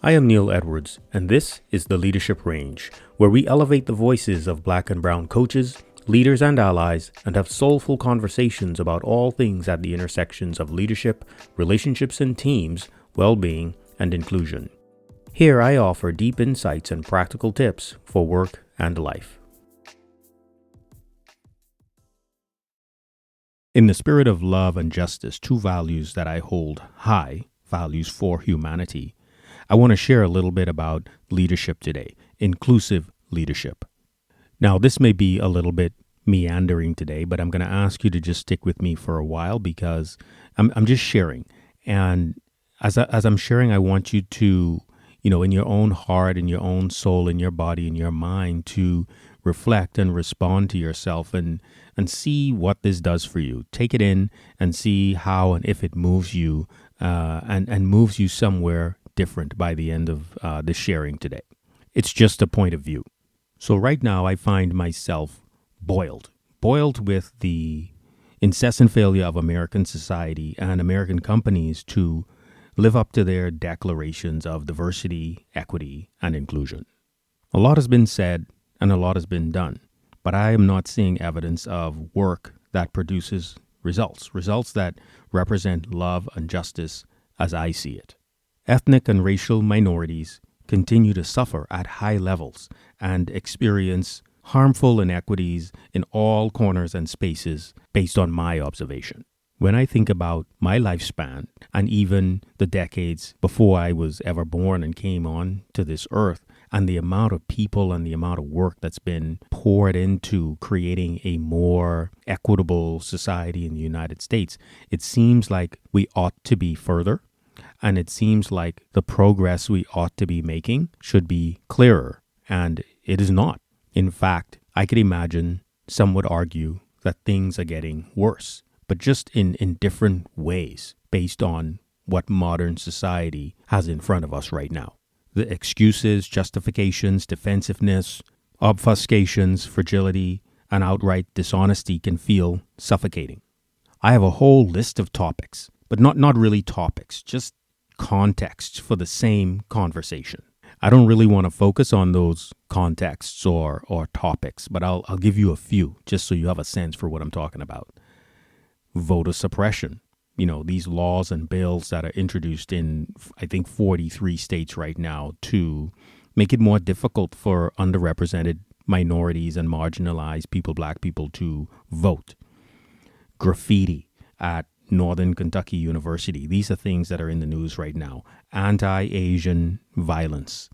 I am Neil Edwards, and this is the Leadership Range, where we elevate the voices of Black and Brown coaches, leaders, and allies, and have soulful conversations about all things at the intersections of leadership, relationships and teams, well-being, and inclusion. Here I offer deep insights and practical tips for work and life. In the spirit of love and justice, two values that I hold high, values for humanity, I want to share a little bit about leadership today, inclusive leadership. Now, this may be a little bit meandering today, but I'm going to ask you to just stick with me for a while because I'm just sharing. And as I'm sharing, I want you to, in your own heart, in your own soul, in your body, in your mind, to reflect and respond to yourself and see what this does for you. Take it in and see how and if it moves you and moves you somewhere different by the end of the sharing today. It's just a point of view. So right now I find myself boiled with the incessant failure of American society and American companies to live up to their declarations of diversity, equity, and inclusion. A lot has been said and a lot has been done, but I am not seeing evidence of work that produces results that represent love and justice as I see it. Ethnic and racial minorities continue to suffer at high levels and experience harmful inequities in all corners and spaces based on my observation. When I think about my lifespan and even the decades before I was ever born and came on to this earth, and the amount of people and the amount of work that's been poured into creating a more equitable society in the United States, it seems like we ought to be further. And it seems like the progress we ought to be making should be clearer, and it is not. In fact, I could imagine some would argue that things are getting worse, but just in different ways based on what modern society has in front of us right now. The excuses, justifications, defensiveness, obfuscations, fragility, and outright dishonesty can feel suffocating. I have a whole list of topics, but not really topics, just contexts for the same conversation. I don't really want to focus on those contexts or topics, but I'll give you a few just so you have a sense for what I'm talking about. Voter suppression. These laws and bills that are introduced in, I think, 43 states right now to make it more difficult for underrepresented minorities and marginalized people, Black people, to vote. Graffiti at Northern Kentucky University. These are things that are in the news right now. Anti-Asian violence,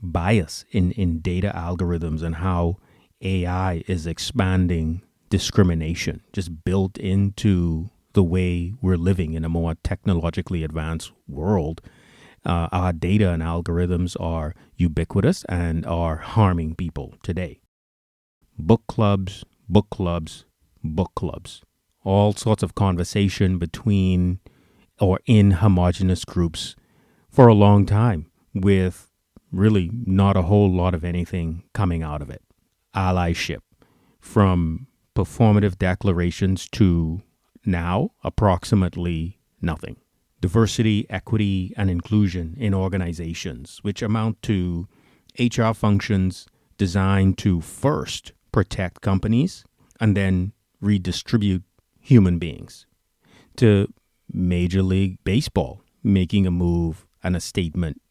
bias in data algorithms and how AI is expanding discrimination just built into the way we're living in a more technologically advanced world. Our data and algorithms are ubiquitous and are harming people today. Book clubs. All sorts of conversation between or in homogenous groups for a long time with really not a whole lot of anything coming out of it. Allyship, from performative declarations to now approximately nothing. Diversity, equity, and inclusion in organizations, which amount to HR functions designed to first protect companies and then redistribute human beings, to Major League Baseball making a move and a statement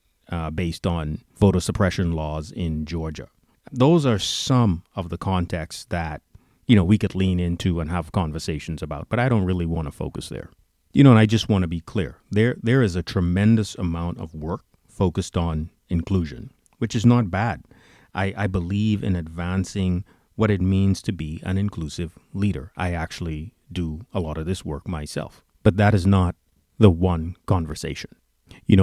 based on voter suppression laws in Georgia. Those are some of the contexts that, we could lean into and have conversations about, but I don't really want to focus there. And I just want to be clear. There is a tremendous amount of work focused on inclusion, which is not bad. I believe in advancing what it means to be an inclusive leader. I actually do a lot of this work myself, but that is not the one conversation.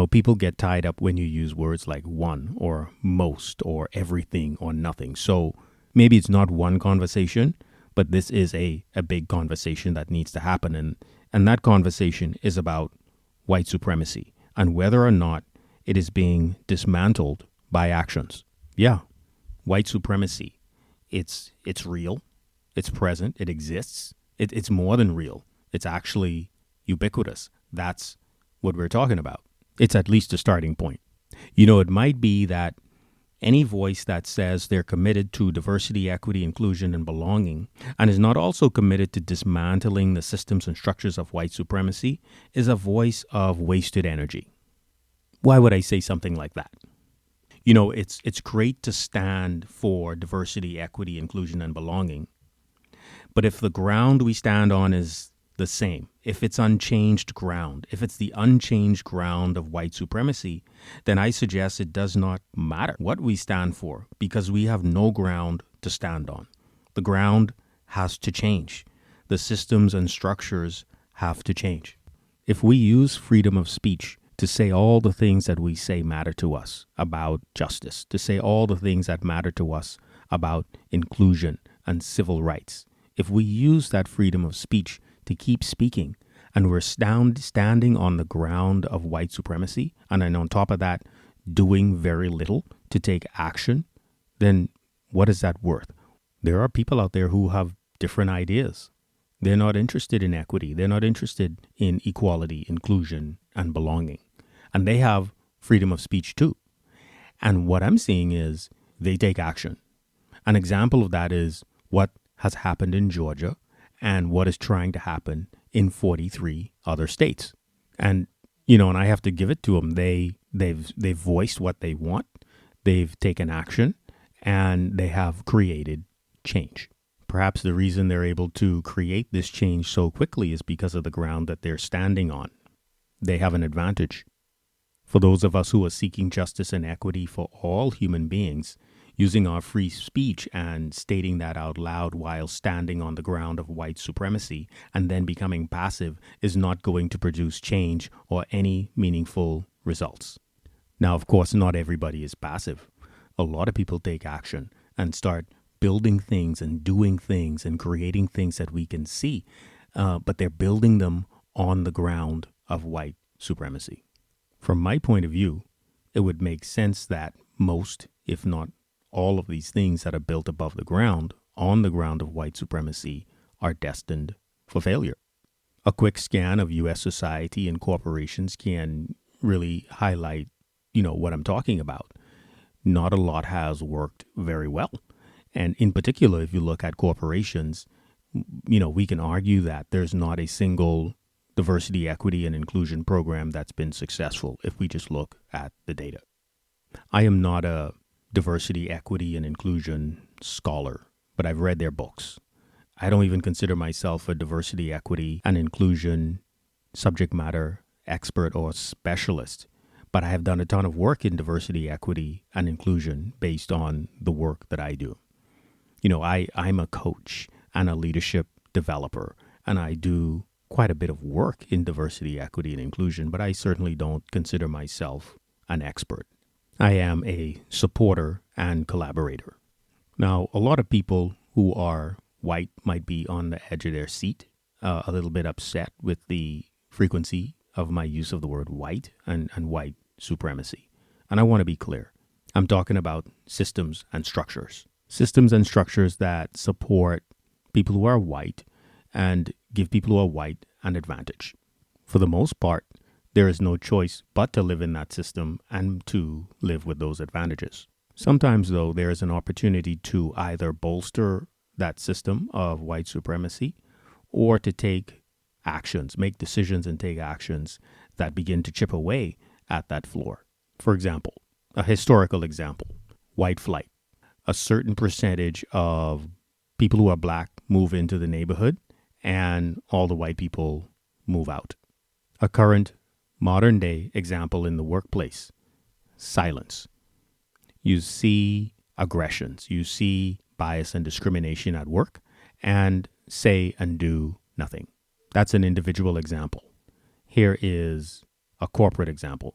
People get tied up when you use words like one or most or everything or nothing. So maybe it's not one conversation, but this is a big conversation that needs to happen. And that conversation is about white supremacy and whether or not it is being dismantled by actions. Yeah, white supremacy. It's real. It's present. It exists. It's more than real. It's actually ubiquitous. That's what we're talking about. It's at least a starting point. It might be that any voice that says they're committed to diversity, equity, inclusion, and belonging, and is not also committed to dismantling the systems and structures of white supremacy, is a voice of wasted energy. Why would I say something like that? It's great to stand for diversity, equity, inclusion, and belonging. But if the ground we stand on is the same, if it's unchanged ground, if it's the unchanged ground of white supremacy, then I suggest it does not matter what we stand for, because we have no ground to stand on. The ground has to change. The systems and structures have to change. If we use freedom of speech to say all the things that we say matter to us about justice, to say all the things that matter to us about inclusion and civil rights, if we use that freedom of speech to keep speaking, and we're standing on the ground of white supremacy, and then on top of that, doing very little to take action, then what is that worth? There are people out there who have different ideas. They're not interested in equity. They're not interested in equality, inclusion, and belonging. And they have freedom of speech too. And what I'm seeing is they take action. An example of that is what has happened in Georgia and what is trying to happen in 43 other states. And I have to give it to them. They've voiced what they want. They've taken action, and they have created change. Perhaps the reason they're able to create this change so quickly is because of the ground that they're standing on. They have an advantage. For those of us who are seeking justice and equity for all human beings, using our free speech and stating that out loud while standing on the ground of white supremacy and then becoming passive is not going to produce change or any meaningful results. Now, of course, not everybody is passive. A lot of people take action and start building things and doing things and creating things that we can see, but they're building them on the ground of white supremacy. From my point of view, it would make sense that most, if not all of these things that are built above the ground, on the ground of white supremacy, are destined for failure. A quick scan of U.S. society and corporations can really highlight, what I'm talking about. Not a lot has worked very well. And in particular, if you look at corporations, we can argue that there's not a single diversity, equity, and inclusion program that's been successful if we just look at the data. I am not a diversity, equity, and inclusion scholar, but I've read their books. I don't even consider myself a diversity, equity, and inclusion subject matter expert or specialist, but I have done a ton of work in diversity, equity, and inclusion based on the work that I do. I'm a coach and a leadership developer, and I do quite a bit of work in diversity, equity, and inclusion, but I certainly don't consider myself an expert. I am a supporter and collaborator. Now, a lot of people who are white might be on the edge of their seat, a little bit upset with the frequency of my use of the word white and white supremacy. And I want to be clear. I'm talking about systems and structures. Systems and structures that support people who are white and give people who are white an advantage. For the most part, there is no choice but to live in that system and to live with those advantages. Sometimes, though, there is an opportunity to either bolster that system of white supremacy or to take actions, make decisions and take actions that begin to chip away at that floor. For example, a historical example, white flight. A certain percentage of people who are black move into the neighborhood and all the white people move out. A current modern day example in the workplace, silence. You see aggressions, you see bias and discrimination at work, and say and do nothing. That's an individual example. Here is a corporate example.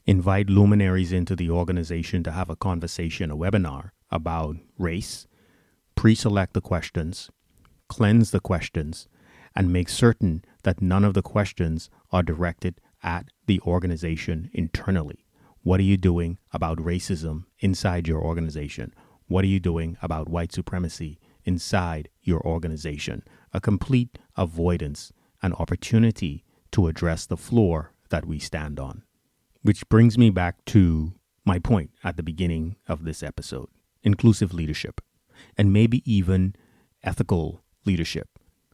Invite luminaries into the organization to have a conversation, a webinar about race, pre-select the questions, cleanse the questions, and make certain that none of the questions are directed at the organization internally. What are you doing about racism inside your organization? What are you doing about white supremacy inside your organization? A complete avoidance, an opportunity to address the floor that we stand on. Which brings me back to my point at the beginning of this episode: inclusive leadership, and maybe even ethical leadership.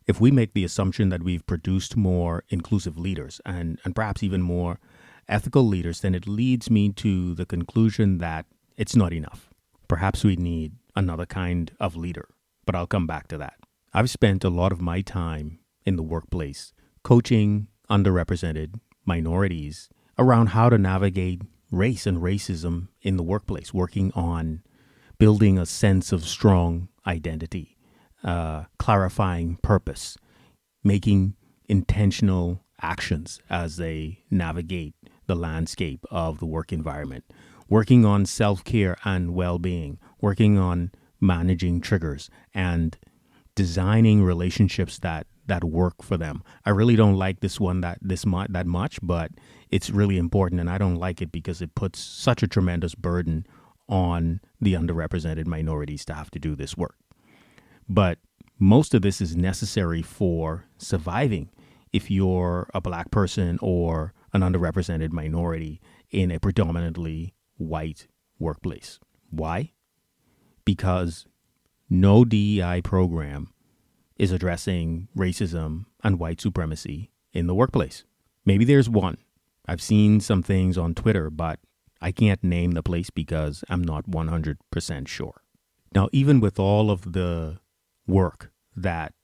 If we make the assumption that we've produced more inclusive leaders and perhaps even more ethical leaders, then it leads me to the conclusion that it's not enough. Perhaps we need another kind of leader, but I'll come back to that. I've spent a lot of my time in the workplace coaching underrepresented minorities around how to navigate race and racism in the workplace, working on building a sense of strong identity, clarifying purpose, making intentional actions as they navigate the landscape of the work environment, working on self-care and well-being, working on managing triggers and designing relationships that work for them. I really don't like this one that much, but it's really important, and I don't like it because it puts such a tremendous burden on the underrepresented minorities to have to do this work. But most of this is necessary for surviving if you're a Black person or an underrepresented minority in a predominantly white workplace. Why? Because no DEI program is addressing racism and white supremacy in the workplace. Maybe there's one. I've seen some things on Twitter, but I can't name the place because I'm not 100% sure. Now, even with all of the work that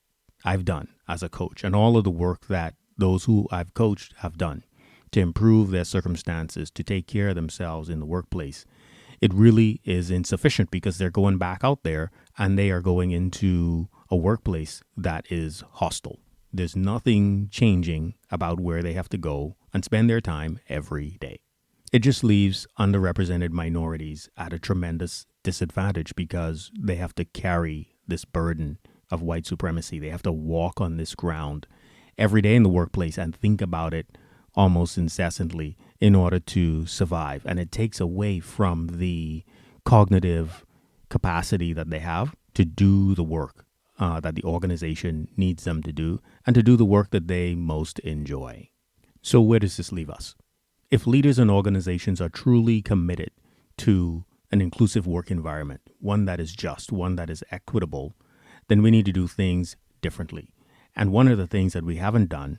I've done as a coach and all of the work that those who I've coached have done to improve their circumstances, to take care of themselves in the workplace, it really is insufficient because they're going back out there and they are going into a workplace that is hostile. There's nothing changing about where they have to go and spend their time every day. It just leaves underrepresented minorities at a tremendous disadvantage because they have to carry this burden of white supremacy. They have to walk on this ground every day in the workplace and think about it almost incessantly in order to survive. And it takes away from the cognitive capacity that they have to do the work that the organization needs them to do and to do the work that they most enjoy. So where does this leave us? If leaders and organizations are truly committed to an inclusive work environment, one that is just, one that is equitable, then we need to do things differently. And one of the things that we haven't done,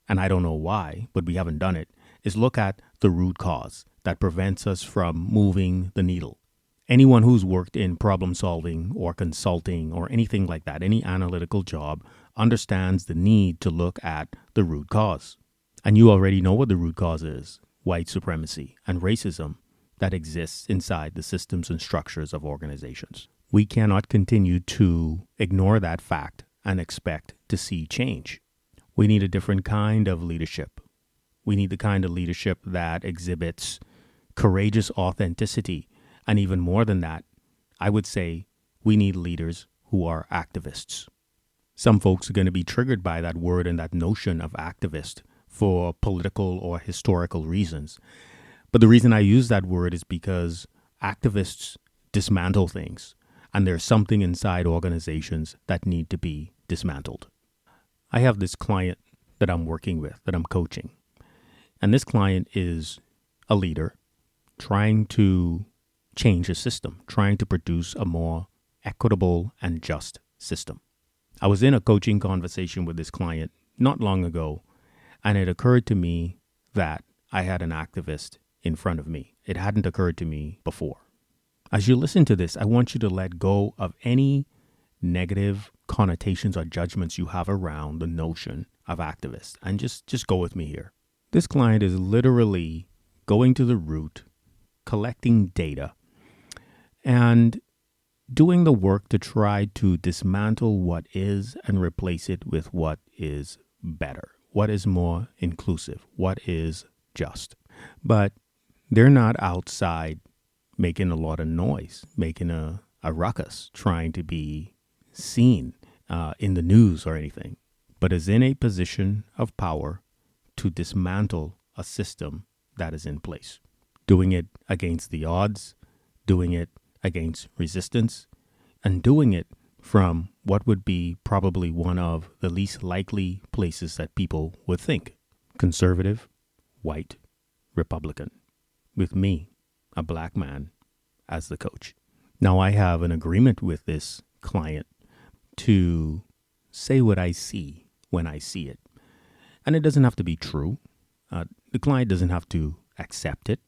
and I don't know why, but we haven't done it, is look at the root cause that prevents us from moving the needle. Anyone who's worked in problem solving or consulting or anything like that, any analytical job, understands the need to look at the root cause. And you already know what the root cause is: white supremacy and racism that exists inside the systems and structures of organizations. We cannot continue to ignore that fact and expect to see change. We need a different kind of leadership. We need the kind of leadership that exhibits courageous authenticity. And even more than that, I would say we need leaders who are activists. Some folks are going to be triggered by that word and that notion of activist for political or historical reasons. But the reason I use that word is because activists dismantle things, and there's something inside organizations that need to be dismantled. I have this client that I'm working with, that I'm coaching, and this client is a leader trying to change a system, trying to produce a more equitable and just system. I was in a coaching conversation with this client not long ago, and it occurred to me that I had an activist in front of me. It hadn't occurred to me before. As you listen to this, I want you to let go of any negative connotations or judgments you have around the notion of activists, and just go with me here. This client is literally going to the root, collecting data, and doing the work to try to dismantle what is and replace it with what is better, what is more inclusive, what is just. But they're not outside making a lot of noise, making a ruckus, trying to be seen in the news or anything, but is in a position of power to dismantle a system that is in place, doing it against the odds, doing it against resistance, and doing it from what would be probably one of the least likely places that people would think: conservative, white, Republican, with me, a black man, as the coach. Now, I have an agreement with this client to say what I see when I see it. And it doesn't have to be true. The client doesn't have to accept it.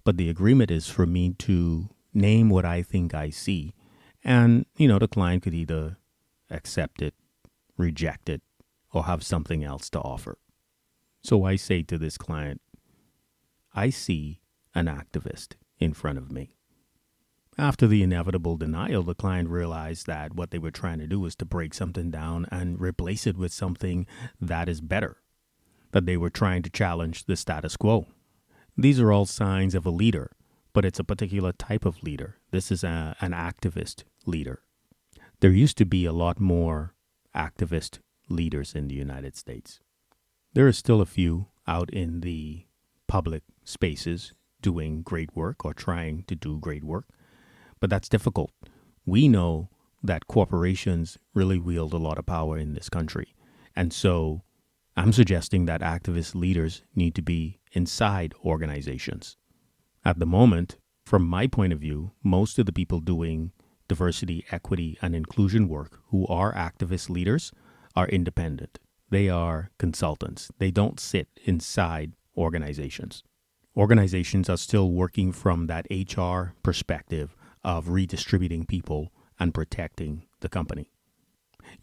But the agreement is for me to name what I think I see. And, the client could either accept it, reject it, or have something else to offer. So I say to this client, I see an activist in front of me. After the inevitable denial, the client realized that what they were trying to do was to break something down and replace it with something that is better, that they were trying to challenge the status quo. These are all signs of a leader, but it's a particular type of leader. This is an activist leader. There used to be a lot more activist leaders in the United States. There are still a few out in the public spaces doing great work or trying to do great work. But that's difficult. We know that corporations really wield a lot of power in this country. And so I'm suggesting that activist leaders need to be inside organizations. At the moment, from my point of view, most of the people doing diversity, equity, and inclusion work who are activist leaders are independent. They are consultants. They don't sit inside organizations. Organizations are still working from that HR perspective of redistributing people and protecting the company.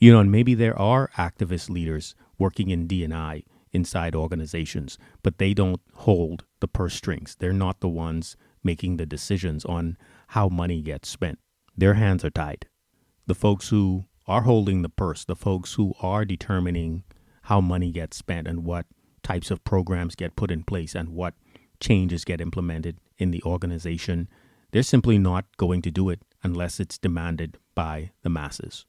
And maybe there are activist leaders working in D&I inside organizations, but they don't hold the purse strings. They're not the ones making the decisions on how money gets spent. Their hands are tied. The folks who are holding the purse, the folks who are determining how money gets spent and what types of programs get put in place and what changes get implemented in the organization, they're simply not going to do it unless it's demanded by the masses.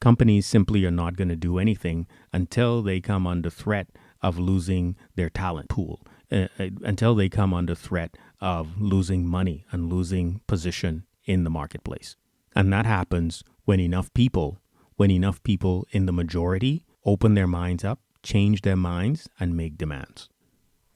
Companies simply are not going to do anything until they come under threat of losing their talent pool, until they come under threat of losing money and losing position in the marketplace. And that happens when enough people in the majority open their minds up, change their minds, and make demands.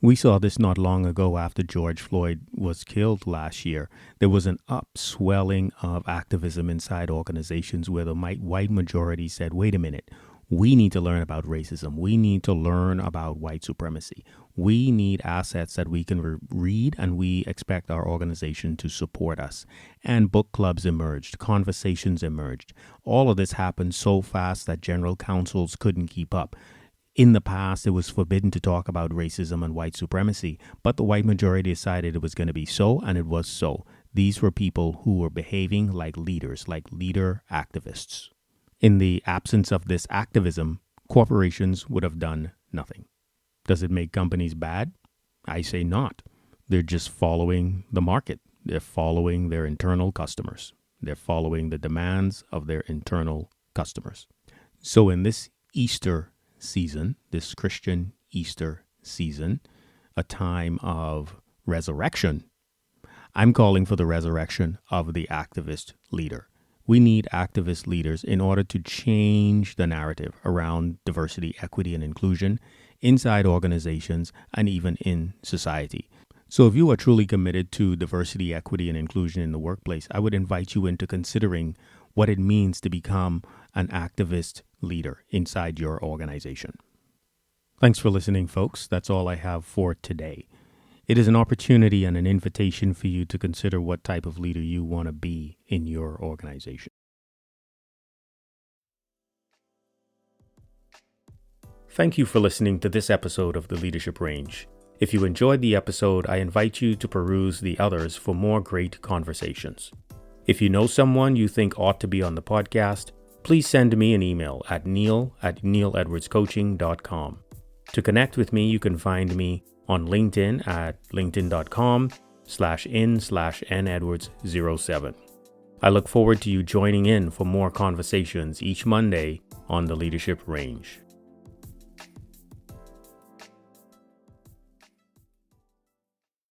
We saw this not long ago after George Floyd was killed last year. There was an upswelling of activism inside organizations where the white majority said, wait a minute, we need to learn about racism. We need to learn about white supremacy. We need assets that we can read, and we expect our organization to support us. And book clubs emerged, conversations emerged. All of this happened so fast that general counsels couldn't keep up. In the past, it was forbidden to talk about racism and white supremacy, but the white majority decided it was going to be so, and it was so. These were people who were behaving like leaders, like leader activists. In the absence of this activism, corporations would have done nothing. Does it make companies bad? I say not. They're just following the market. They're following their internal customers. They're following the demands of their internal customers. So in this Easter season, this Christian Easter season, a time of resurrection, I'm calling for the resurrection of the activist leader. We need activist leaders in order to change the narrative around diversity, equity, and inclusion inside organizations and even in society. So if you are truly committed to diversity, equity, and inclusion in the workplace, I would invite you into considering what it means to become an activist leader inside your organization. Thanks for listening, folks. That's all I have for today. It is an opportunity and an invitation for you to consider what type of leader you want to be in your organization. Thank you for listening to this episode of The Leadership Range. If you enjoyed the episode, I invite you to peruse the others for more great conversations. If you know someone you think ought to be on the podcast, please send me an email at neil@neiledwardscoaching.com. To connect with me, you can find me on LinkedIn at linkedin.com/in/nedwards07. I look forward to you joining in for more conversations each Monday on The Leadership Range.